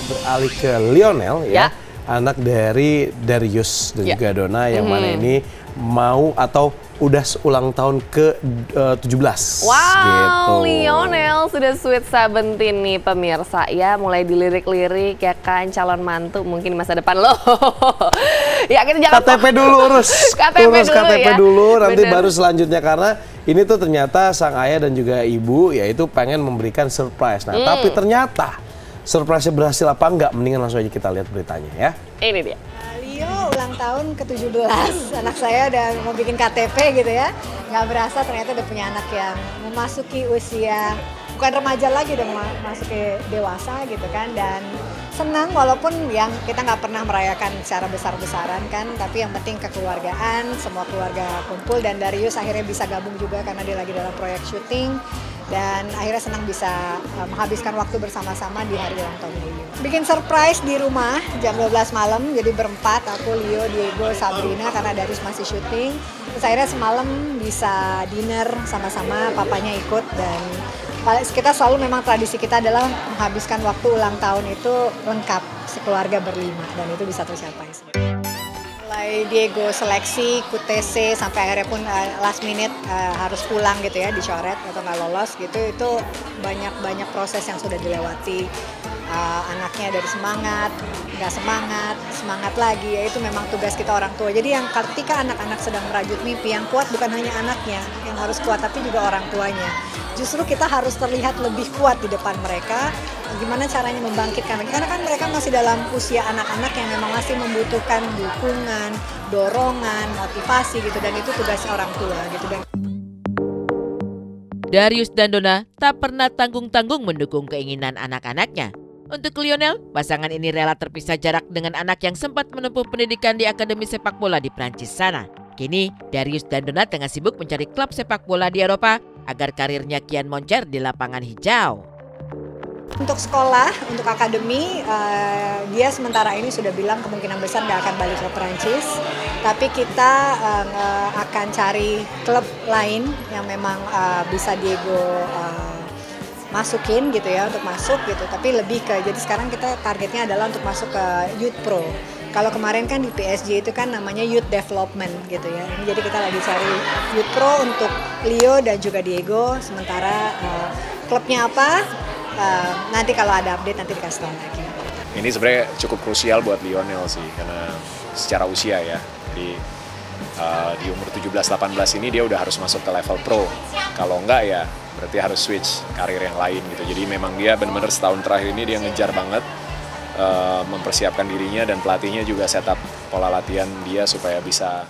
beralih ke Lionel ya. Anak dari Darius dan juga Donna yang mana ini mau atau udah ulang tahun ke-17. Wow, gitu. Lionel sudah sweet 17 nih pemirsa ya. Mulai dilirik-lirik ya kan, calon mantu mungkin di masa depan loh. Ya kita jangan KTP dulu urus. KTP dulu KTP ya. dulu, nanti Bener. baru selanjutnya. Karena ini tuh ternyata sang ayah dan juga ibu yaitu pengen memberikan surprise. Nah tapi ternyata surprise-nya berhasil apa enggak? Mendingan langsung aja kita lihat beritanya ya. Ini dia. Leo ulang tahun ke-17, anak saya udah mau bikin KTP gitu ya. Nggak berasa ternyata udah punya anak yang memasuki usia, bukan remaja lagi, udah memasuki dewasa gitu kan. Dan senang walaupun yang kita nggak pernah merayakan secara besar-besaran kan. Tapi yang penting kekeluargaan, semua keluarga kumpul. Dan Darius akhirnya bisa gabung juga karena dia lagi dalam proyek syuting. Dan akhirnya senang bisa menghabiskan waktu bersama-sama di hari ulang tahun Leo. Bikin surprise di rumah jam 12 malam, jadi berempat, aku, Leo, Diego, Sabrina karena Darius masih syuting. Terus akhirnya semalam bisa dinner sama-sama, papanya ikut. Dan kita selalu memang tradisi kita adalah menghabiskan waktu ulang tahun itu lengkap, sekeluarga berlima, dan itu bisa tercapai. Mulai Diego seleksi, QTC, sampai akhirnya pun last minute harus pulang gitu ya, dicoret atau nggak lolos gitu, itu banyak proses yang sudah dilewati. Anaknya dari semangat, nggak semangat, semangat lagi, ya itu memang tugas kita orang tua. Jadi yang ketika anak-anak sedang merajut mimpi, yang kuat bukan hanya anaknya yang harus kuat, tapi juga orang tuanya. Justru kita harus terlihat lebih kuat di depan mereka. Gimana caranya membangkitkan mereka? Karena kan mereka masih dalam usia anak-anak yang memang masih membutuhkan dukungan, dorongan, motivasi gitu. Dan itu tugas orang tua gitu. Darius dan Donna tak pernah tanggung-tanggung mendukung keinginan anak-anaknya. Untuk Lionel, pasangan ini rela terpisah jarak dengan anak yang sempat menempuh pendidikan di Akademi Sepak Bola di Prancis sana. Kini, Darius dan Donna tengah sibuk mencari klub sepak bola di Eropa agar karirnya kian moncer di lapangan hijau. Untuk sekolah, untuk akademi, dia sementara ini sudah bilang kemungkinan besar nggak akan balik ke Perancis. Tapi kita akan cari klub lain yang memang bisa Diego masukin gitu ya, untuk masuk gitu. Tapi lebih ke, jadi sekarang kita targetnya adalah untuk masuk ke Youth Pro. Kalau kemarin kan di PSG itu kan namanya Youth Development gitu ya. Jadi kita lagi cari Youth Pro untuk Leo dan juga Diego. Sementara klubnya apa? Nanti kalau ada update nanti dikasih tahu lagi. Ini sebenarnya cukup krusial buat Lionel sih, karena secara usia ya, di umur 17-18 ini dia udah harus masuk ke level pro. Kalau enggak ya berarti harus switch karir yang lain gitu. Jadi memang dia benar-benar setahun terakhir ini dia ngejar banget mempersiapkan dirinya, dan pelatihnya juga setup pola latihan dia supaya bisa